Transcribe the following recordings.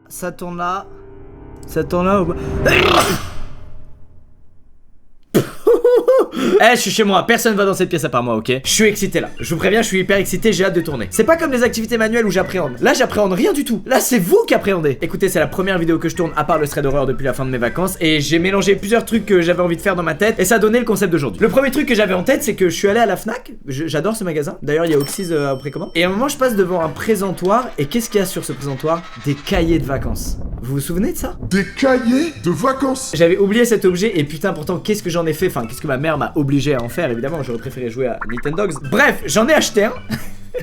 ça tourne là. Ça tourne là ou pas? Eh, je suis chez moi, personne va dans cette pièce à part moi, ok? Je suis excité là, je vous préviens, je suis hyper excité, j'ai hâte de tourner. C'est pas comme les activités manuelles où j'appréhende. Là, j'appréhende rien du tout. Là, c'est vous qui appréhendez. Écoutez, c'est la première vidéo que je tourne à part le thread d'horreur depuis la fin de mes vacances. Et j'ai mélangé plusieurs trucs que j'avais envie de faire dans ma tête. Et ça a donné le concept d'aujourd'hui. Le premier truc que j'avais en tête, c'est que je suis allé à la Fnac. J'adore ce magasin. D'ailleurs, il y a Oxys en précommande. Et à un moment, je passe devant un présentoir. Et qu'est-ce qu'il y a sur ce présentoir? Des cahiers de vacances. Vous vous souvenez de ça? Des cahiers de vacances. J'avais oublié cet objet et putain pourtant qu'est-ce que j'en ai fait, enfin qu'est-ce que ma mère m'a obligé à en faire évidemment, j'aurais préféré jouer à Nintendogs. Bref, j'en ai acheté un.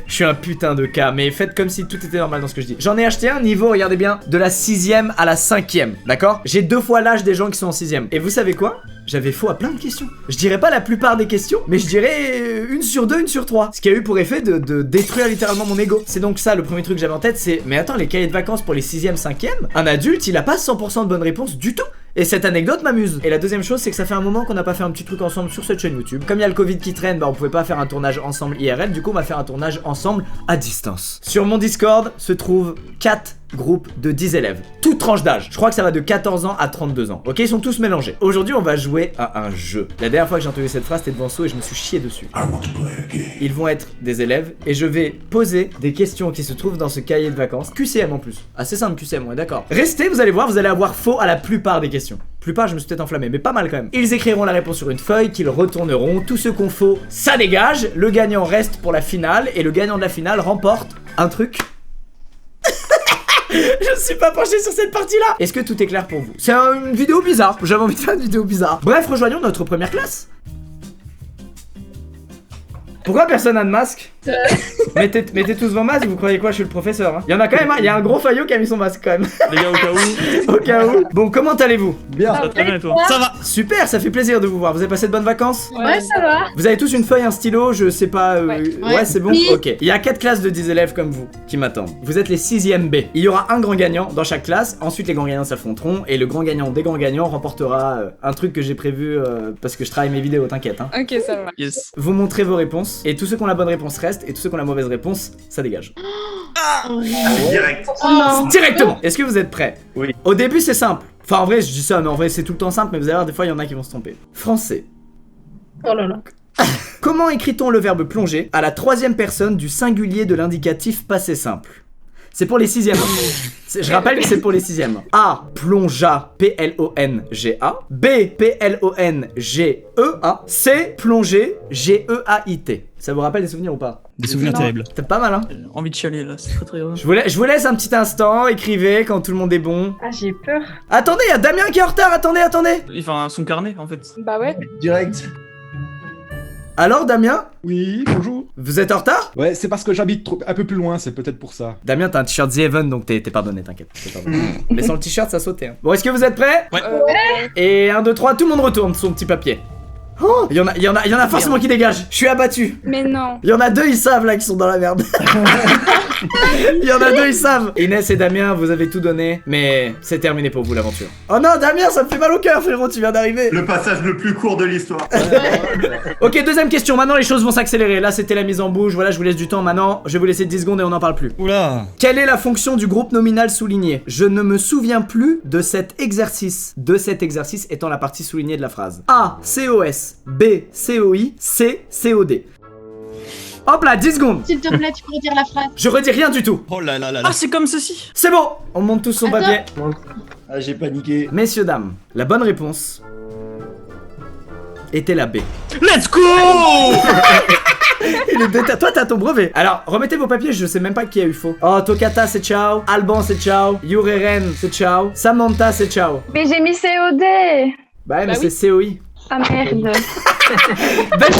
Je suis un putain de cas, mais faites comme si tout était normal dans ce que je dis. J'en ai acheté un niveau, regardez bien, de la 6ème à la 5ème, d'accord? J'ai 2 fois l'âge des gens qui sont en 6ème. Et vous savez quoi? J'avais faux à plein de questions. Je dirais pas la plupart des questions, mais je dirais 1 sur 2, 1 sur 3. Ce qui a eu pour effet de détruire littéralement mon ego. C'est donc ça le premier truc que j'avais en tête, c'est mais attends, les cahiers de vacances pour les 6ème, 5ème, un adulte il a pas 100% de bonnes réponses du tout. Et cette anecdote m'amuse. Et la deuxième chose, c'est que ça fait un moment qu'on n'a pas fait un petit truc ensemble sur cette chaîne YouTube. Comme il y a le Covid qui traîne, bah on pouvait pas faire un tournage ensemble IRL, du coup on va faire un tournage ensemble à distance. Sur mon Discord se trouvent 4 groupes de 10 élèves, toute tranche d'âge. Je crois que ça va de 14 ans à 32 ans. Ok, ils sont tous mélangés. Aujourd'hui, on va jouer à un jeu. La dernière fois que j'ai entendu cette phrase, c'était devant So et je me suis chié dessus. Ils vont être des élèves et je vais poser des questions qui se trouvent dans ce cahier de vacances. QCM en plus. Assez simple QCM, on est d'accord. Restez, vous allez voir, vous allez avoir faux à la plupart des questions. Plupart, je me suis peut-être enflammé, mais pas mal quand même. Ils écriront la réponse sur une feuille, qu'ils retourneront. Tous ceux qu'on faux, ça dégage. Le gagnant reste pour la finale et le gagnant de la finale remporte un truc. Je ne suis pas penché sur cette partie-là. Est-ce que tout est clair pour vous? C'est une vidéo bizarre. J'avais envie de faire une vidéo bizarre. Bref, rejoignons notre première classe. Pourquoi personne n'a de masque? mettez tous vos masques, vous croyez quoi? Je suis le professeur hein. Il y en a quand même un, il y a un gros faillot qui a mis son masque quand même. Les gars, au cas où. Au cas où. Bon, comment allez-vous? Bien. Ça va très bien et toi? Ça va. Super, ça fait plaisir de vous voir. Vous avez passé de bonnes vacances? Ouais, ça va. Vous avez tous une feuille, un stylo, je sais pas. Ouais, c'est bon? Oui. Ok. Il y a 4 classes de 10 élèves comme vous qui m'attendent. Vous êtes les 6ème B. Il y aura un grand gagnant dans chaque classe. Ensuite, les grands gagnants s'affronteront. Et le grand gagnant des grands gagnants remportera un truc que j'ai prévu parce que je travaille mes vidéos, t'inquiète. Hein. Ok, ça va. Yes. Vous montrez vos réponses. Et tous ceux qui ont la bonne réponse restent. Et tous ceux qui ont la mauvaise réponse, ça dégage. Direct. Oh non. Directement. Est-ce que vous êtes prêts? Oui. Au début, c'est simple. Enfin, en vrai, je dis ça, mais en vrai, c'est tout le temps simple. Mais vous allez voir, des fois, il y en a qui vont se tromper. Français. Oh là là. Comment écrit-on le verbe plonger à la 3ème personne du singulier de l'indicatif passé simple? C'est pour les 6ème. Je rappelle que c'est pour les 6ème. A. Plongea. P-L-O-N-G-A. B. P-L-O-N-G-E-A. C. Plonger. G-E-A-I-T. Ça vous rappelle des souvenirs ou pas? Des souvenirs terribles. C'est pas mal, hein? Envie de chialer là, c'est très très grave. Je vous laisse un petit instant. Écrivez quand tout le monde est bon. Ah, j'ai peur. Attendez, il y a Damien qui est en retard. Attendez. Enfin, son carnet en fait. Bah ouais. Direct. Alors, Damien? Oui, bonjour. Vous êtes en retard? Ouais, c'est parce que j'habite un peu plus loin, c'est peut-être pour ça. Damien, t'as un t-shirt The Heaven, donc t'es pardonné, t'inquiète. T'es pardonné. Mais sans le t-shirt, ça sautait. Hein. Bon, est-ce que vous êtes prêts? Ouais. Et 1, 2, 3, tout le monde retourne son petit papier. Oh, il y en a forcément qui dégagent. Je suis abattu. Mais non. Il y en a 2, ils savent là, qui sont dans la merde. Il y en a 2, ils savent. Inès et Damien, vous avez tout donné, mais c'est terminé pour vous l'aventure. Oh non, Damien, ça me fait mal au cœur, frérot, tu viens d'arriver. Le passage le plus court de l'histoire. Ok, deuxième question. Maintenant, les choses vont s'accélérer. Là, c'était la mise en bouche. Voilà, je vous laisse du temps. Maintenant, je vais vous laisser 10 secondes et on n'en parle plus. Oula. Quelle est la fonction du groupe nominal souligné? Je ne me souviens plus de cet exercice. De cet exercice étant la partie soulignée de la phrase. A. COS. B. COI. C. COD. Hop là, 10 secondes. S'il te plaît, tu peux redire la phrase. Je redis rien du tout. Oh là là là là. Ah, c'est comme ceci. C'est bon. On monte tous son Attends. papier. Ah, j'ai paniqué. Messieurs, dames, la bonne réponse était la B. Let's go. Il est déta. Toi, t'as ton brevet. Alors, remettez vos papiers, je sais même pas qui a eu faux. Oh, Tokata, c'est ciao. Alban, c'est ciao. Yureren, c'est ciao. Samantha, c'est ciao. Mais j'ai mis COD. Bah, mais Bah oui. c'est COI. Ah merde. Belle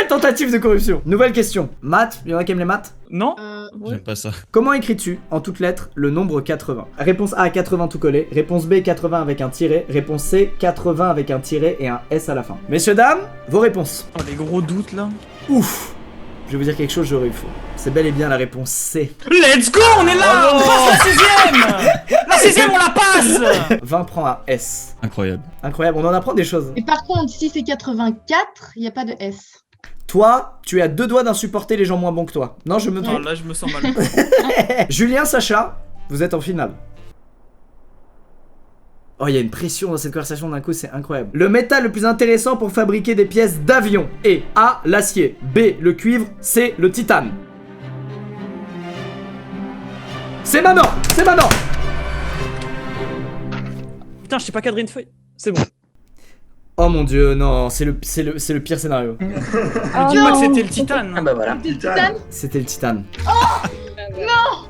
tentative de corruption. Nouvelle question. Maths, il y en a qui aiment les maths? Non. Ouais. pas ça. Comment écris-tu, en toutes lettres, le nombre 80? Réponse A, 80 tout collé. Réponse B, 80 avec un tiret. Réponse C, 80 avec un tiret et un S à la fin. Messieurs, dames, vos réponses. Oh, les gros doutes là. Ouf. Je vais vous dire quelque chose, j'aurais eu faux. C'est bel et bien la réponse C. Let's go, on est là. On passe la 6ème. La 6ème, on la passe. 20 prend un S. Incroyable. Incroyable, on en apprend des choses. Et par contre, si c'est 84, il n'y a pas de S. Toi, tu es à 2 doigts d'insupporter les gens moins bons que toi. Non, je me Oh trompe. là, je me sens mal. Julien, Sacha, vous êtes en finale. Oh, il y a une pression dans cette conversation d'un coup, c'est incroyable. Le métal le plus intéressant pour fabriquer des pièces d'avion est A, l'acier, B, le cuivre, C, le titane. C'est maintenant. Putain, je sais pas cadrer une feuille. C'est bon. Oh mon dieu, non, c'est le pire scénario. Dis-moi que c'était le titane. Ah bah voilà. Titane. C'était le titane.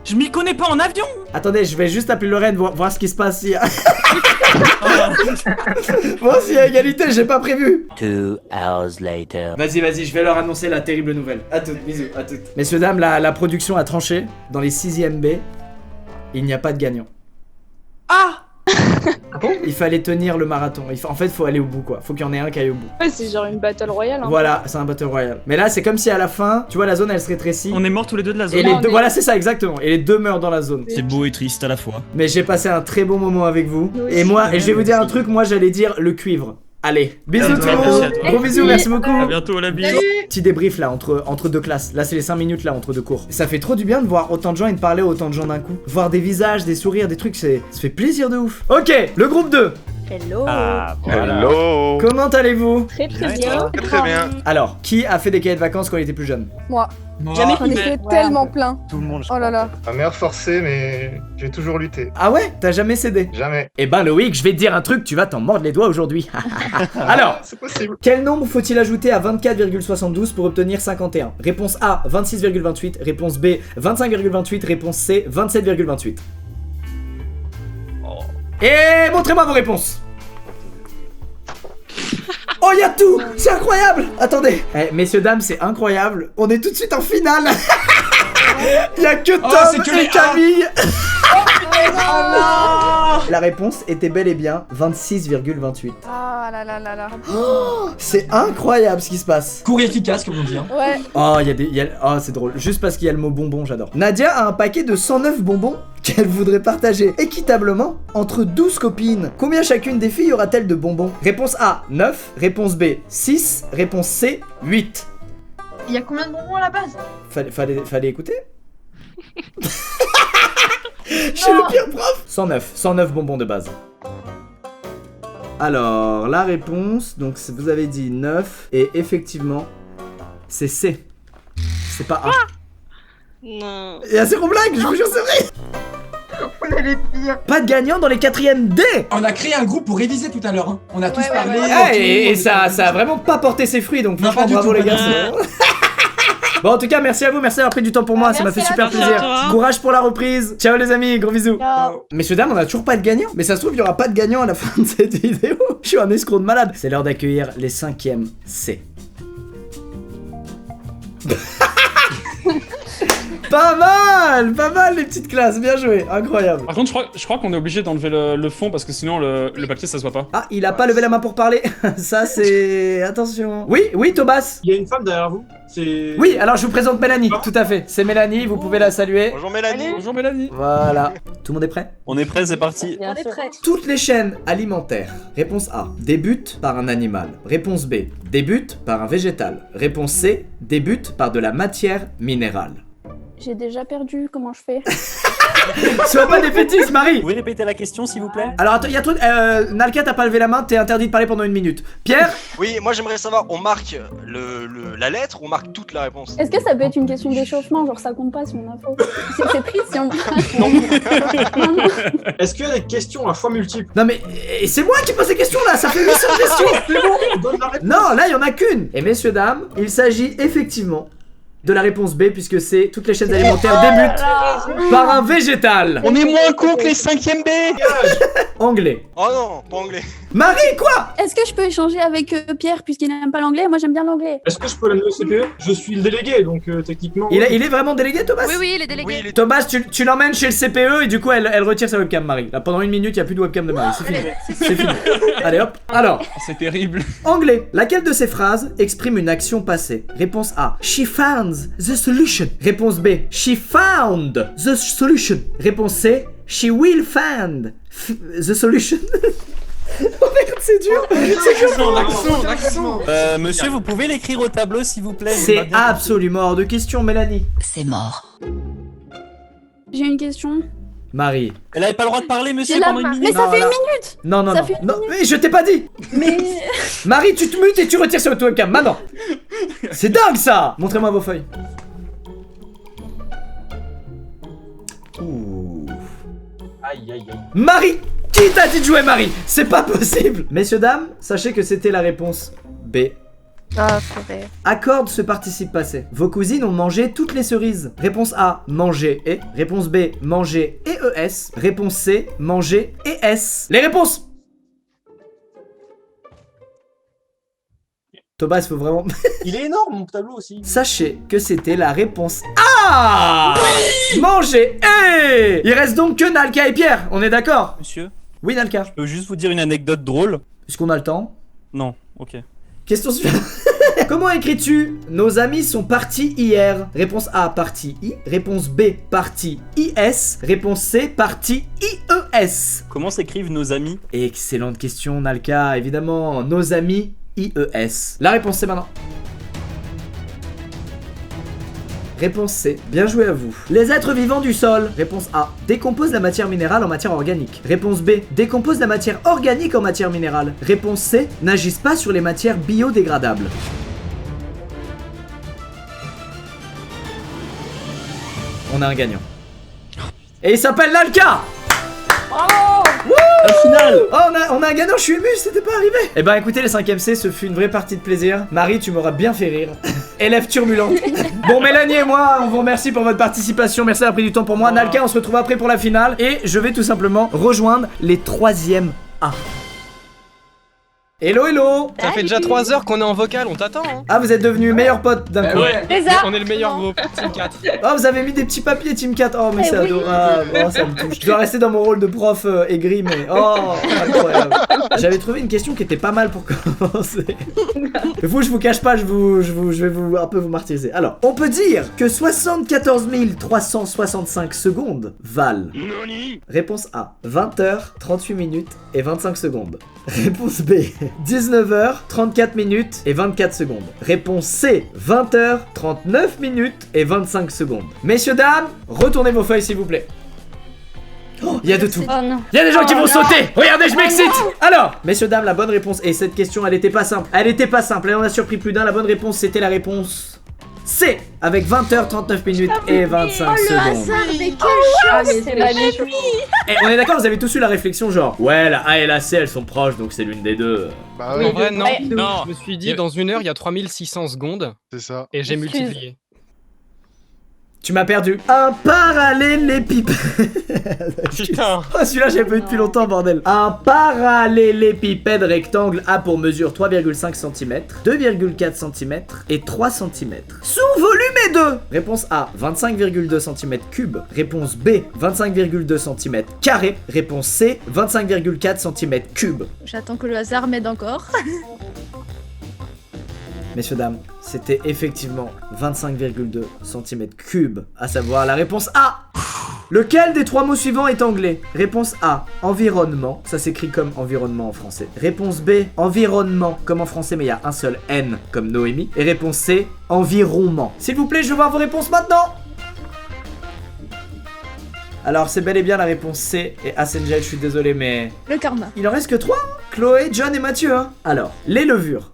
Je m'y connais pas en avion. Attendez, je vais juste appeler Lorraine, voir ce qui se passe ici. Bon, s'il y a égalité, j'ai pas prévu. 2 hours later. Vas-y, je vais leur annoncer la terrible nouvelle. À toutes, bisous, à toutes. Messieurs, dames, la production a tranché. Dans les 6e B, il n'y a pas de gagnant. Ah. Il fallait tenir le marathon. En fait, faut aller au bout, quoi. Faut qu'il y en ait un qui aille au bout. Ouais, c'est genre une battle royale. Hein. Voilà, c'est un battle royale. Mais là, c'est comme si à la fin, tu vois, la zone, elle se rétrécit. On est morts tous les deux de la zone. Et les Non, deux, mais- voilà, c'est ça, exactement. Et les deux meurent dans la zone. C'est beau et triste à la fois. Mais j'ai passé un très bon moment avec vous. Nous Et aussi. moi, et je vais vous dire un truc, moi, j'allais dire le cuivre. Allez, bisous Merci tout le à monde. toi. Gros bisous, merci beaucoup. À bientôt, la bise. Salut. Petit débrief là entre deux classes. Là c'est les 5 minutes là entre deux cours. Ça fait trop du bien de voir autant de gens et de parler à autant de gens d'un coup. Voir des visages, des sourires, des trucs, ça fait plaisir de ouf. Ok, le groupe 2. Hello. Hello. Comment allez-vous? Très bien. Très bien. Alors, qui a fait des cahiers de vacances quand il était plus jeune? Moi. Jamais J'en ai fait tellement plein. Tout le monde. Oh là là. Ma mère forcée, mais j'ai toujours lutté. Ah ouais? T'as jamais cédé? Jamais. Eh ben Loïc, je vais te dire un truc, tu vas t'en mordre les doigts aujourd'hui. Alors, C'est possible. quel nombre faut-il ajouter à 24,72 pour obtenir 51? Réponse A, 26,28. Réponse B, 25,28. Réponse C, 27,28. Et montrez-moi vos réponses. Oh, il y a tout. C'est incroyable. Attendez. Messieurs, dames, c'est incroyable. On est tout de suite en finale. Il y a que Tom c'est que et les Camille. La réponse était bel et bien 26,28. Ah là là là là. C'est incroyable ce qui se passe. Court efficace, comme on dit. Ouais. Oh, oh, c'est drôle. Juste parce qu'il y a le mot bonbon, j'adore. Nadia a un paquet de 109 bonbons qu'elle voudrait partager équitablement entre 12 copines. Combien chacune des filles aura-t-elle de bonbons? Réponse A, 9. Réponse B, 6. Réponse C, 8. Il y a combien de bonbons à la base? Fallait écouter. Je suis le pire prof. 109 bonbons de base. Alors, la réponse, donc vous avez dit 9, et effectivement, c'est C. C'est pas A. Non. Et à zéro blague, je vous jure, c'est vrai. On est les pires. Pas de gagnant dans les 4e D. On a créé un groupe pour réviser tout à l'heure. Hein. On a tous Ouais, ouais, parlé. ouais. Et ça a vraiment pas porté ses fruits, donc Non, franchement pas du bravo tout, les pas gars. du c'est- Bon, en tout cas, merci à vous, merci d'avoir pris du temps pour moi, ça m'a fait super plaisir. Courage pour la reprise. Ciao les amis, gros bisous. Ciao. Messieurs, dames, on a toujours pas de gagnant. Mais ça se trouve, il y aura pas de gagnant à la fin de cette vidéo. Je suis un escroc de malade. C'est l'heure d'accueillir les 5e C. Pas mal les petites classes, bien joué, incroyable. Par contre, je crois qu'on est obligé d'enlever le fond parce que sinon le papier ça se voit pas. Ah, il a pas levé la main pour parler. Ça c'est... Attention. Oui, Thomas. Il y a une femme derrière vous. C'est. Oui, alors je vous présente Mélanie, tout à fait. C'est Mélanie, vous pouvez la saluer. Bonjour Mélanie. Bonjour Mélanie. Voilà. Tout le monde est prêt? On est prêt, c'est parti. On est prêts. Toutes les chaînes alimentaires. Réponse A. Débutent par un animal. Réponse B. Débutent par un végétal. Réponse C. Débutent par de la matière minérale. J'ai déjà perdu, comment je fais? Sois pas défaitiste, Marie. Vous pouvez répéter la question s'il vous plaît? Alors attends, il y a trop... Nalka, t'as pas levé la main, t'es interdit de parler pendant 1 minute. Pierre? Oui, moi j'aimerais savoir, on marque la lettre ou on marque toute la réponse? Est-ce que ça peut être une question d'échauffement? Genre ça compte pas si on a faux. C'est triste si on. Est-ce qu'il y a des questions à choix multiples? Non mais... et c'est moi qui pose ces questions là, ça fait 800 questions. C'est bon, on donne la réponse. Non, là, il y en a qu'une. Et messieurs, dames, il s'agit effectivement de la réponse B, puisque c'est toutes les chaînes alimentaires débutent par un végétal. On est moins con que les 5e B. Anglais. Oh non, pas anglais. Marie, quoi? Est-ce que je peux échanger avec Pierre puisqu'il n'aime pas l'anglais? Moi j'aime bien l'anglais. Est-ce que je peux l'amener au CPE? Je suis le délégué, donc techniquement. Il est vraiment délégué, Thomas? Oui, il est délégué. Oui, il est... Thomas, tu l'emmènes chez le CPE et du coup, elle retire sa webcam, Marie. Là, pendant 1 minute, il n'y a plus de webcam de Marie. C'est fini. C'est fini. Allez, hop. Alors, C'est terrible. anglais. Laquelle de ces phrases exprime une action passée? Réponse A. She found the solution. Réponse B. She found the solution. Réponse C. She will find the solution. Oh merde, c'est dur. L'accent. Monsieur, vous pouvez l'écrire au tableau s'il vous plaît? C'est absolument hors de question, Mélanie. C'est mort. J'ai une question. Marie. Elle avait pas le droit de parler, monsieur, J'ai la pendant une main. minute. Mais ça Non, fait là. une minute. Non, non, Ça non. fait une Non, mais je t'ai pas dit. Mais Marie, tu te mutes et tu retires sur le webcam, maintenant. C'est dingue ça. Montrez-moi vos feuilles. Ouh. Aïe, aïe, aïe. Marie, qui t'a dit de jouer Marie? C'est pas possible. Messieurs, dames, sachez que c'était la réponse B. Ah, purée. Accorde ce participe passé. Vos cousines ont mangé toutes les cerises. Réponse A, manger et. Réponse B, manger et ES. Réponse C, manger et S. Les réponses. Thomas, il faut vraiment... Il est énorme mon tableau aussi. Sachez que c'était la réponse A. Manger et. Il reste donc que Nalka et Pierre, on est d'accord? Monsieur, Oui, Nalka. je peux juste vous dire une anecdote drôle? Est-ce qu'on a le temps? Non, ok. Question suivante. Comment écris-tu nos amis sont partis hier? Réponse A, partie I. Réponse B, partie IS. Réponse C, partie IES. Comment s'écrivent nos amis? Excellente question, Nalka. Évidemment, nos amis IES. La réponse c'est maintenant. Réponse C, bien joué à vous. Les êtres vivants du sol. Réponse A, décompose la matière minérale en matière organique. Réponse B, décompose la matière organique en matière minérale. Réponse C, n'agissent pas sur les matières biodégradables. On a un gagnant. Et il s'appelle Nalka. Au final! Oh, on a un gagnant, je suis ému, c'était pas arrivé. Eh ben écoutez les 5ème C, ce fut une vraie partie de plaisir. Marie, tu m'auras bien fait rire. Élève turbulente. Bon, Mélanie et moi, on vous remercie pour votre participation. Merci d'avoir pris du temps pour moi. Nalka, on se retrouve après pour la finale. Et je vais tout simplement rejoindre les 3e A. Hello, hello. Ça fait déjà 3 heures qu'on est en vocal, on t'attend. Hein. Ah, vous êtes devenus meilleurs potes d'un coup. On est le meilleur groupe, Team 4. Oh, vous avez mis des petits papiers Team 4. Oh, mais Eh c'est oui. adorable. Oh, ça me touche. Je dois rester dans mon rôle de prof aigri, mais oh, incroyable. J'avais trouvé une question qui était pas mal pour commencer. Vous, je vous cache pas, je vais vous un peu vous martyriser. Alors, on peut dire que 74 365 secondes valent. Réponse A, 20 h 38 minutes et 25 secondes. Réponse B, 19 h 34 minutes et 24 secondes. Réponse C, 20 h 39 minutes et 25 secondes. Messieurs, dames, retournez vos feuilles s'il vous plaît. Oh, il y a de tout. oh non. Il y a des gens qui Oh vont non. sauter. Regardez, je m'excite. Alors, messieurs, dames, la bonne réponse, et cette question, elle était pas simple. Elle était pas simple, elle en a surpris plus d'un. La bonne réponse, c'était la réponse C, avec 20 h 39 minutes et 25 secondes. Mais quelle Ah, chance. mais C'est magnifique. Et on est d'accord, vous avez tous eu la réflexion genre, ouais, la A et la C, elles sont proches, donc c'est l'une des deux. Bah Oui, En vrai, non. Ouais. Non, je me suis dit, dans 1 heure, il y a 3600 secondes. c'est ça. Et j'ai Excuse. multiplié. Tu m'as perdu. Un parallélépipède. Putain. Oh, celui-là, j'ai pas eu depuis longtemps, bordel. Un parallélépipède rectangle a pour mesure 3,5 cm, 2,4 cm et 3 cm. Son volume est de... Réponse A, 25,2 cm3. Réponse B, 25,2 cm². Réponse C, 25,4 cm3. J'attends que le hasard m'aide encore. Messieurs, dames, c'était effectivement 25,2 cm3, à savoir la réponse A. Lequel des 3 mots suivants est anglais? Réponse A, environnement, ça s'écrit comme environnement en français. Réponse B, environnement, comme en français mais il y a un seul N, comme Noémie. Et réponse C, environnement. S'il vous plaît, je veux voir vos réponses maintenant. Alors c'est bel et bien la réponse C, et Asengel, je suis désolé mais... Le karma. Il en reste que 3, Chloé, John et Mathieu, hein. Alors, les levures.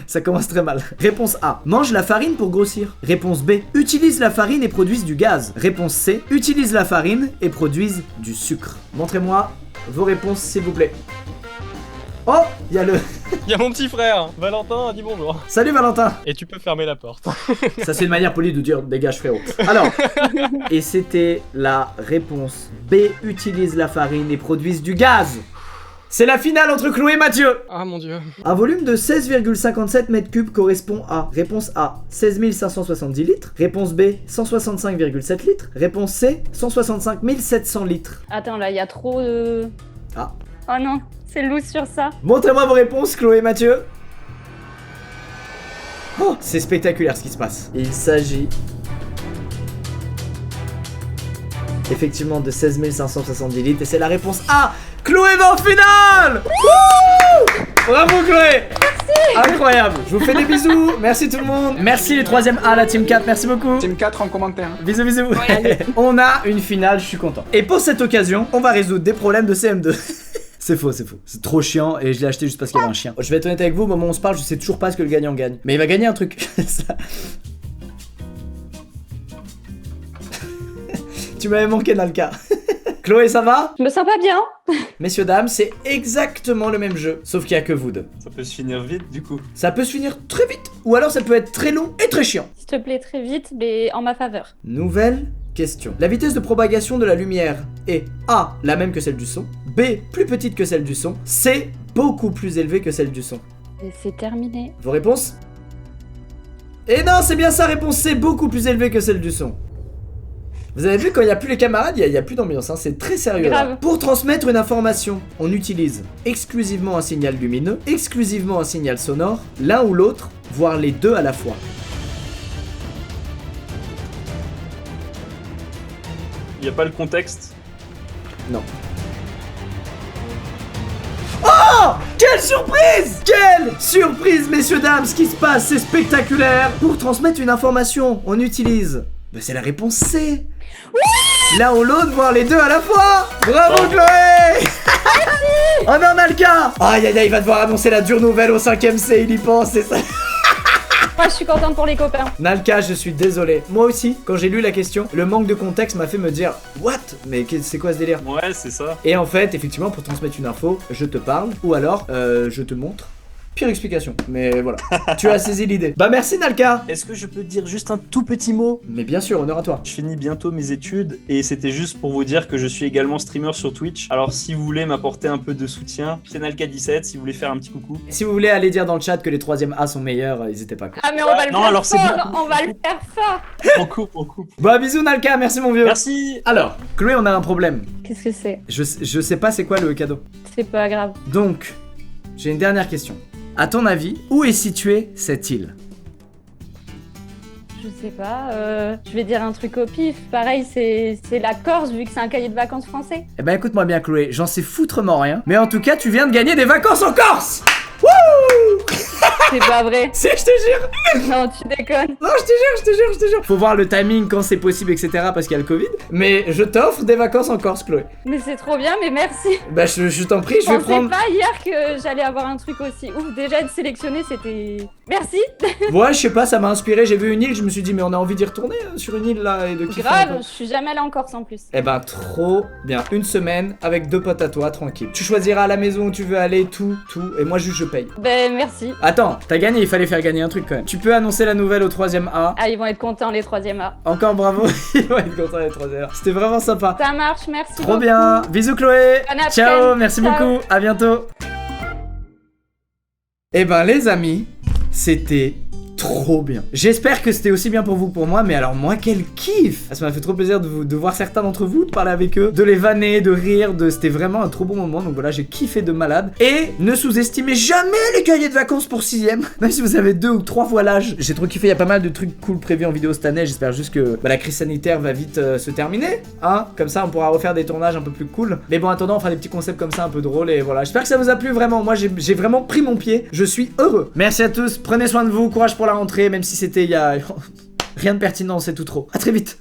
Ça commence très mal. Réponse A, mange la farine pour grossir. Réponse B, utilise la farine et produise du gaz. Réponse C, utilise la farine et produise du sucre. Montrez-moi vos réponses s'il vous plaît. Oh, il y a le... Il y a mon petit frère, Valentin, dis bonjour. Salut Valentin. Et tu peux fermer la porte. Ça c'est une manière polie de dire dégage frérot. Alors, et c'était la réponse B, utilise la farine et produise du gaz. C'est la finale entre Chloé et Mathieu. Ah mon dieu. Un volume de 16,57 m3 correspond à réponse A, 16 570 litres, réponse B, 165,7 litres, réponse C, 165 700 litres. Attends, là, il y a trop de... Ah. Oh non, c'est loose sur ça. Montrez-moi vos réponses, Chloé et Mathieu. Oh, c'est spectaculaire ce qui se passe. Il s'agit effectivement de 16 570 litres et c'est la réponse A. Chloé va en finale. Wouh! Bravo Chloé. Incroyable. Je vous fais des bisous. Merci tout le monde. Merci les 3e A, la team 4. Merci beaucoup. Team 4 en commentaire. Bisous, bisous. On a une finale, je suis content. Et pour cette occasion, on va résoudre des problèmes de CM2. C'est faux, c'est faux. C'est trop chiant et je l'ai acheté juste parce qu'il y avait un chien. Je vais être honnête avec vous, au moment où on se parle, je sais toujours pas ce que le gagnant gagne. Mais il va gagner un truc. Ça... Tu m'avais manqué, Nalka. Chloé, ça va? Je me sens pas bien. Messieurs, dames, c'est exactement le même jeu, sauf qu'il y a que vous deux. Ça peut se finir vite du coup. Ça peut se finir très vite, ou alors ça peut être très long et très chiant. S'il te plaît, très vite, mais en ma faveur. Nouvelle question. La vitesse de propagation de la lumière est A, la même que celle du son, B, plus petite que celle du son, C, beaucoup plus élevée que celle du son. Et c'est terminé. Vos réponses? Et non, c'est bien ça, réponse C, beaucoup plus élevée que celle du son. Vous avez vu, quand il n'y a plus les camarades, il n'y a plus d'ambiance, hein, c'est très sérieux. Là. Pour transmettre une information, on utilise exclusivement un signal lumineux, exclusivement un signal sonore, l'un ou l'autre, voire les deux à la fois. Il n'y a pas le contexte. Non. Oh! Quelle surprise! Quelle surprise, messieurs, dames! Ce qui se passe, c'est spectaculaire! Pour transmettre une information, on utilise... Ben c'est la réponse C! Oui! L'un ou l'autre, voire les deux à la fois! Bravo, Chloé! Oh non, Nalka! Aïe aïe aïe, il va devoir annoncer la dure nouvelle au 5ème C, il y pense, c'est ça! Moi, je suis contente pour les copains. Nalka, je suis désolé. Moi aussi, quand j'ai lu la question, le manque de contexte m'a fait me dire what? Mais c'est quoi ce délire? Ouais, c'est ça. Et en fait, effectivement, pour transmettre une info, je te parle, ou alors, je te montre. Pire explication, mais voilà. Tu as saisi l'idée. Bah merci Nalka. Est-ce que je peux dire juste un tout petit mot? Mais bien sûr, honneur à toi. Je finis bientôt mes études et c'était juste pour vous dire que je suis également streamer sur Twitch. Alors si vous voulez m'apporter un peu de soutien, c'est Nalka17 si vous voulez faire un petit coucou. Si vous voulez aller dire dans le chat que les 3e A sont meilleurs, n'hésitez pas. Quoi. Ah mais on va le non, faire alors fort, on va le faire fort. On coupe, on coupe. Bah bisous Nalka, merci mon vieux. Merci. Alors, Chloé, on a un problème. Qu'est-ce que c'est? Je sais pas c'est quoi le cadeau. C'est pas grave. Donc, j'ai une dernière question. À ton avis, où est située cette île? Je sais pas, je vais dire un truc au pif. Pareil, c'est la Corse vu que c'est un cahier de vacances français. Eh ben écoute-moi bien Chloé, j'en sais foutrement rien. Mais en tout cas, tu viens de gagner des vacances en Corse. Wouh! C'est pas vrai. Si, je te jure. Non, tu déconnes. Non, je te jure. Faut voir le timing quand c'est possible, etc. parce qu'il y a le Covid. Mais je t'offre des vacances en Corse, Chloé. Mais c'est trop bien, mais merci. Bah je t'en prie, je vais prendre... pensais pas hier que j'allais avoir un truc aussi ouf. Déjà être sélectionné, c'était... Merci. Ouais, je sais pas, ça m'a inspiré. J'ai vu une île, je me suis dit mais on a envie d'y retourner sur une île là et de kiffer. Grave, je suis jamais allée en Corse en plus. Eh ben trop bien. Une semaine avec 2 potes à toi, tranquille. Tu choisiras la maison où tu veux aller, tout. Et moi juste je paye. Ben merci. Attends, t'as gagné, il fallait faire gagner un truc quand même. Tu peux annoncer la nouvelle au 3e A. Ah, ils vont être contents les 3e A. Encore bravo, ils vont être contents les 3e A. C'était vraiment sympa. Ça marche, merci. Trop bien. Bisous Chloé. Ciao, merci beaucoup. À bientôt. Eh ben les amis, c'était trop bien. J'espère que c'était aussi bien pour vous que pour moi, mais alors moi quel kiff. Ça m'a fait trop plaisir de voir certains d'entre vous, de parler avec eux, de les vanner, de rire, c'était vraiment un trop bon moment, donc voilà, j'ai kiffé de malade. Et ne sous-estimez jamais les cahiers de vacances pour 6ème, même si vous avez 2 ou 3 fois l'âge. J'ai trop kiffé, il y a pas mal de trucs cool prévus en vidéo cette année, j'espère juste que la crise sanitaire va vite se terminer, hein, comme ça on pourra refaire des tournages un peu plus cool. Mais bon, en attendant, on fera des petits concepts comme ça un peu drôles et voilà, j'espère que ça vous a plu vraiment. Moi j'ai vraiment pris mon pied, je suis heureux. Merci à tous, prenez soin de vous, courage pour la rentrée, même si c'était il y a rien de pertinent, c'est tout trop. À très vite.